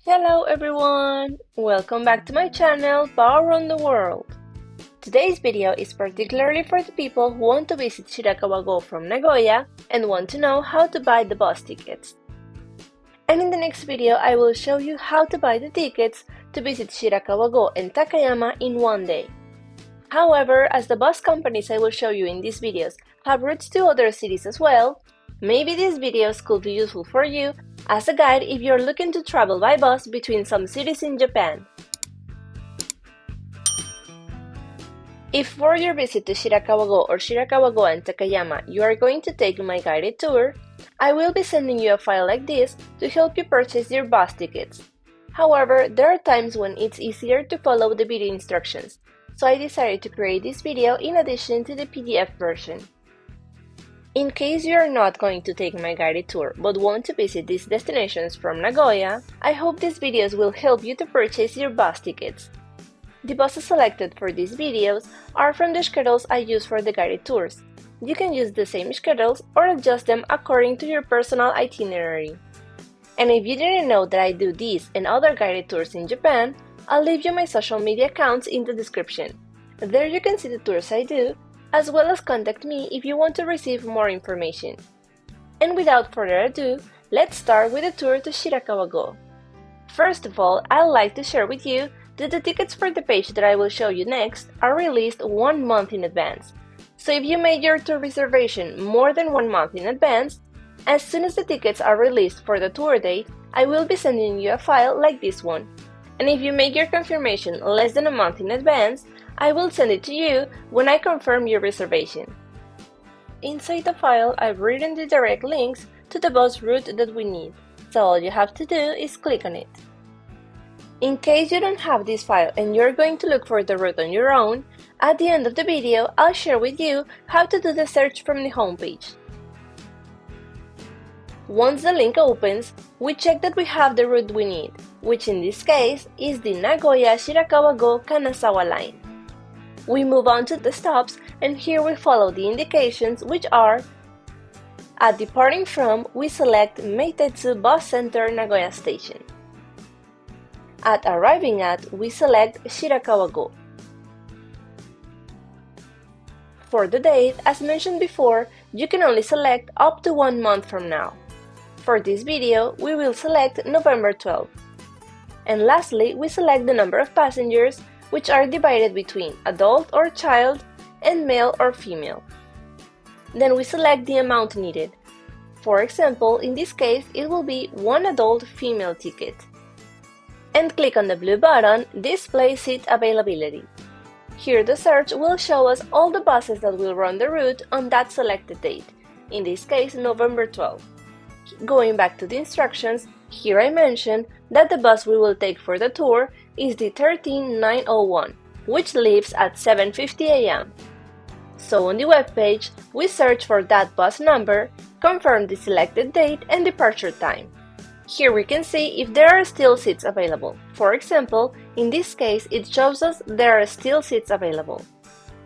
Hello everyone! Welcome back to my channel, paoround.the.world. Today's video is particularly for the people who want to visit Shirakawa-go from Nagoya and want to know how to buy the bus tickets. And in the next video I will show you how to buy the tickets to visit Shirakawa-go and Takayama in one day. However, as the bus companies I will show you in these videos have routes to other cities as well, maybe these videos could be useful for you as a guide if you're looking to travel by bus between some cities in Japan. If for your visit to Shirakawa-go or Shirakawa-go and Takayama you are going to take my guided tour, I will be sending you a file like this to help you purchase your bus tickets. However, there are times when it's easier to follow the video instructions, so I decided to create this video in addition to the PDF version. In case you are not going to take my guided tour but want to visit these destinations from Nagoya, I hope these videos will help you to purchase your bus tickets. The buses selected for these videos are from the schedules I use for the guided tours. You can use the same schedules or adjust them according to your personal itinerary. And if you didn't know that I do these and other guided tours in Japan, I'll leave you my social media accounts in the description. There you can see the tours I do, as well as contact me if you want to receive more information. And without further ado, let's start with the tour to Shirakawa-go. First of all, I'd like to share with you that the tickets for the page that I will show you next are released 1 month in advance. So if you made your tour reservation more than 1 month in advance, as soon as the tickets are released for the tour date, I will be sending you a file like this one. And if you make your confirmation less than a month in advance, I will send it to you when I confirm your reservation. Inside the file, I've written the direct links to the bus route that we need, so all you have to do is click on it. In case you don't have this file and you're going to look for the route on your own, at the end of the video I'll share with you how to do the search from the homepage. Once the link opens, we check that we have the route we need, which in this case is the Nagoya-Shirakawa-go Kanazawa line. We move on to the stops, and here we follow the indications, which are: at departing from, we select Meitetsu Bus Center Nagoya Station. At arriving at, we select Shirakawa-go. For the date, as mentioned before, you can only select up to 1 month from now. For this video, we will select November 12. And lastly, we select the number of passengers, which are divided between adult or child and male or female. Then we select the amount needed. For example, in this case, it will be 1 adult female ticket. And click on the blue button, Display Seat Availability. Here the search will show us all the buses that will run the route on that selected date, in this case November 12. Going back to the instructions, here I mentioned that the bus we will take for the tour is the 13901, which leaves at 7:50 a.m. So on the webpage, we search for that bus number, confirm the selected date and departure time. Here we can see if there are still seats available. For example, in this case it shows us there are still seats available.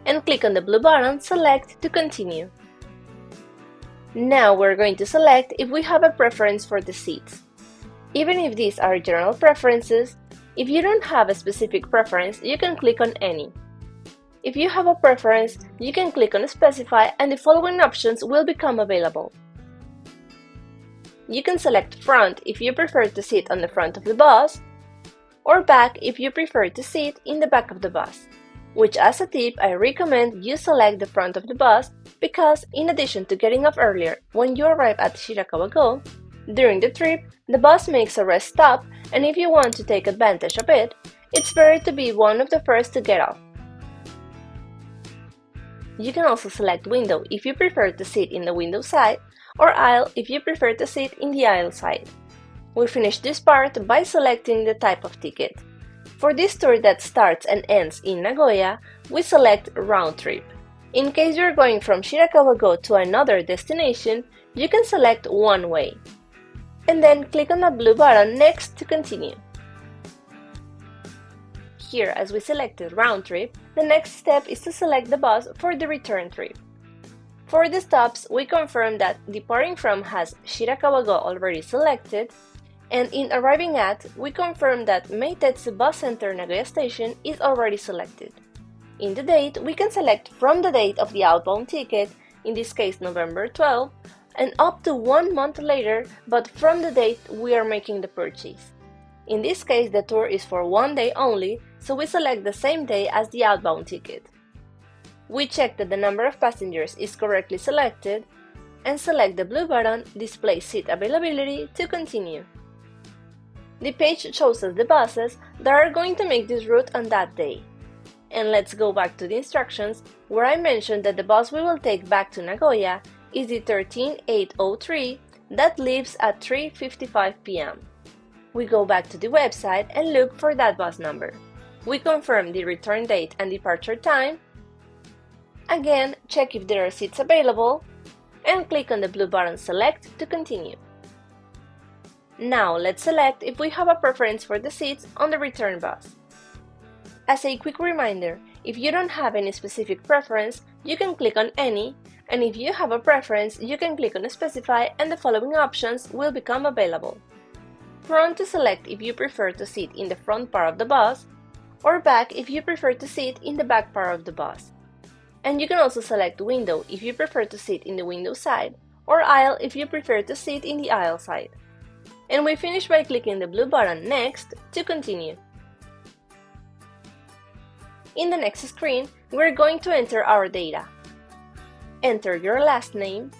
And click on the blue button Select to continue. Now we're going to select if we have a preference for the seats. Even if these are general preferences, if you don't have a specific preference, you can click on Any. If you have a preference, you can click on Specify and the following options will become available. You can select Front if you prefer to sit on the front of the bus, or Back if you prefer to sit in the back of the bus. Which, as a tip, I recommend you select the front of the bus because, in addition to getting off earlier when you arrive at Shirakawa-go, during the trip, the bus makes a rest stop, and if you want to take advantage of it, it's better to be one of the first to get off. You can also select Window if you prefer to sit in the window side, or Aisle if you prefer to sit in the aisle side. We finish this part by selecting the type of ticket. For this tour that starts and ends in Nagoya, we select Round Trip. In case you're going from Shirakawa-go to another destination, you can select One Way. And then click on the blue button Next to continue. Here, as we selected Round Trip, the next step is to select the bus for the return trip. For the stops, we confirm that departing from has Shirakawa-go already selected, And in arriving at, we confirm that Meitetsu Bus Center Nagoya Station is already selected. In the date, we can select from the date of the outbound ticket, in this case November 12, and up to 1 month later, but from the date we are making the purchase. In this case, the tour is for 1 day only, so we select the same day as the outbound ticket. We check that the number of passengers is correctly selected, and select the blue button Display Seat Availability to continue. The page shows us the buses that are going to make this route on that day. And let's go back to the instructions, where I mentioned that the bus we will take back to Nagoya is the 13803 that leaves at 3:55 p.m. We go back to the website and look for that bus number. We confirm the return date and departure time. Again, check if there are seats available, and click on the blue button Select to continue. Now let's select if we have a preference for the seats on the return bus. As a quick reminder, if you don't have any specific preference, you can click on Any, and if you have a preference, you can click on Specify and the following options will become available. Front to select if you prefer to sit in the front part of the bus, or back if you prefer to sit in the back part of the bus. And you can also select Window if you prefer to sit in the window side, or Aisle if you prefer to sit in the aisle side. And we finish by clicking the blue button Next to continue. In the next screen, we're going to enter our data. Enter your last name,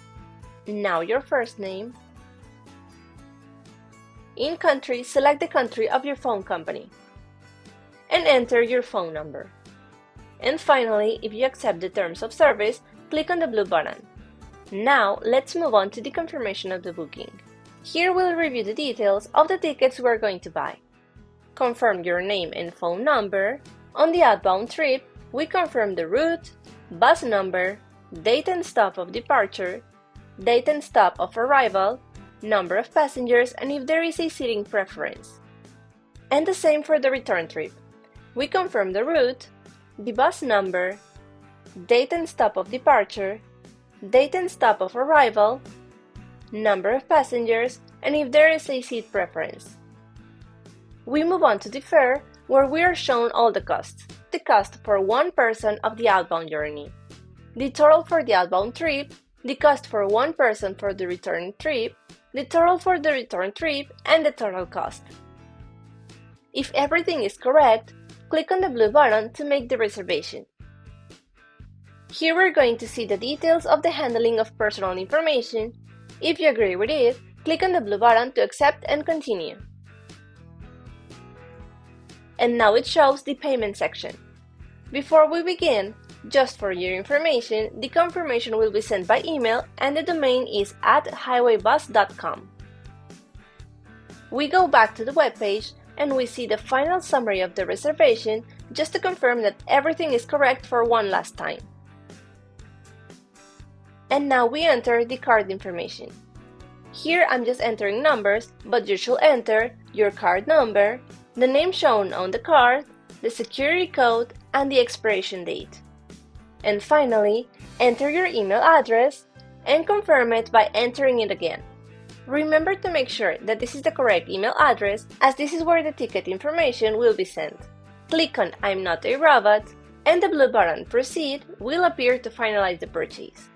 now your first name. In country, select the country of your phone company, and enter your phone number. And finally, if you accept the terms of service, click on the blue button. Now, let's move on to the confirmation of the booking. Here we'll review the details of the tickets we're going to buy. Confirm your name and phone number. On the outbound trip, we confirm the route, bus number, date and stop of departure, date and stop of arrival, number of passengers, and if there is a seating preference. And the same for the return trip. We confirm the route, the bus number, date and stop of departure, date and stop of arrival, number of passengers, and if there is a seat preference. We move on to the fare, where we are shown all the costs. The cost for one person of the outbound journey, the total for the outbound trip, the cost for one person for the return trip, the total for the return trip, and the total cost. If everything is correct, click on the blue button to make the reservation. Here we're going to see the details of the handling of personal information. If you agree with it, click on the blue button to accept and continue. And now it shows the payment section. Before we begin, just for your information, the confirmation will be sent by email and the domain is @highwaybus.com. We go back to the webpage and we see the final summary of the reservation just to confirm that everything is correct for one last time. And now we enter the card information. Here I'm just entering numbers, but you should enter your card number, the name shown on the card, the security code, and the expiration date. And finally, enter your email address and confirm it by entering it again. Remember to make sure that this is the correct email address, as this is where the ticket information will be sent. Click on I'm not a robot, and the blue button Proceed will appear to finalize the purchase.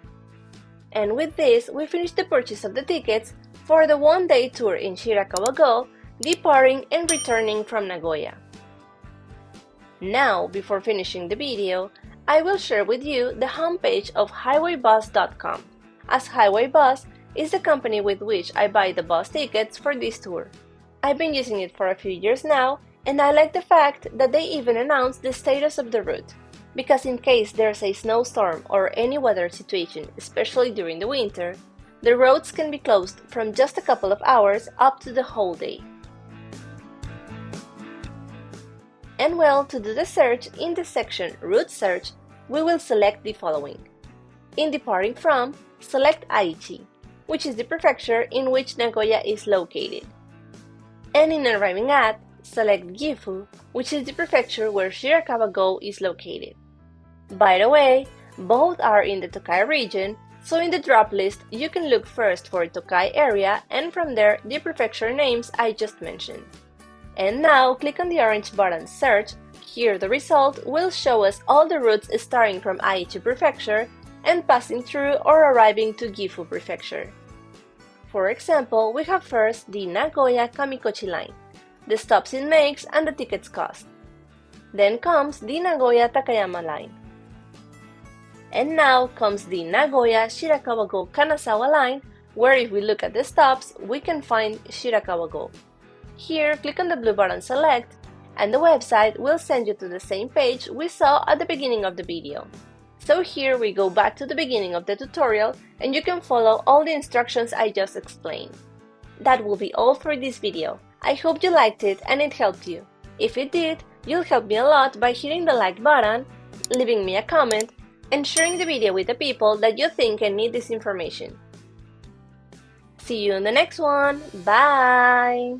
And with this, we finish the purchase of the tickets for the one-day tour in Shirakawa-go, departing and returning from Nagoya. Now, before finishing the video, I will share with you the homepage of highwaybus.com, as Highway Bus is the company with which I buy the bus tickets for this tour. I've been using it for a few years now, and I like the fact that they even announce the status of the route, because in case there's a snowstorm or any weather situation, especially during the winter, the roads can be closed from just a couple of hours up to the whole day. And well, to do the search, in the section Route Search, we will select the following. In departing from, select Aichi, which is the prefecture in which Nagoya is located. And in arriving at, select Gifu, which is the prefecture where Shirakawa-go is located. By the way, both are in the Tokai region, So in the drop list, you can look first for Tokai area and from there the prefecture names I just mentioned. And now click on the orange button Search. Here the result will show us all the routes starting from Aichi Prefecture and passing through or arriving to Gifu Prefecture. For example, we have first the Nagoya Kamikochi line, the stops it makes and the tickets cost. Then comes the Nagoya Takayama line. And now comes the Nagoya Shirakawa-go Kanazawa line, where if we look at the stops, we can find Shirakawa-go. Here, click on the blue button Select, and the website will send you to the same page we saw at the beginning of the video. So here we go back to the beginning of the tutorial, and you can follow all the instructions I just explained. That will be all for this video. I hope you liked it and it helped you. If it did, you'll help me a lot by hitting the like button, leaving me a comment, and sharing the video with the people that you think can need this information. See you in the next one. Bye!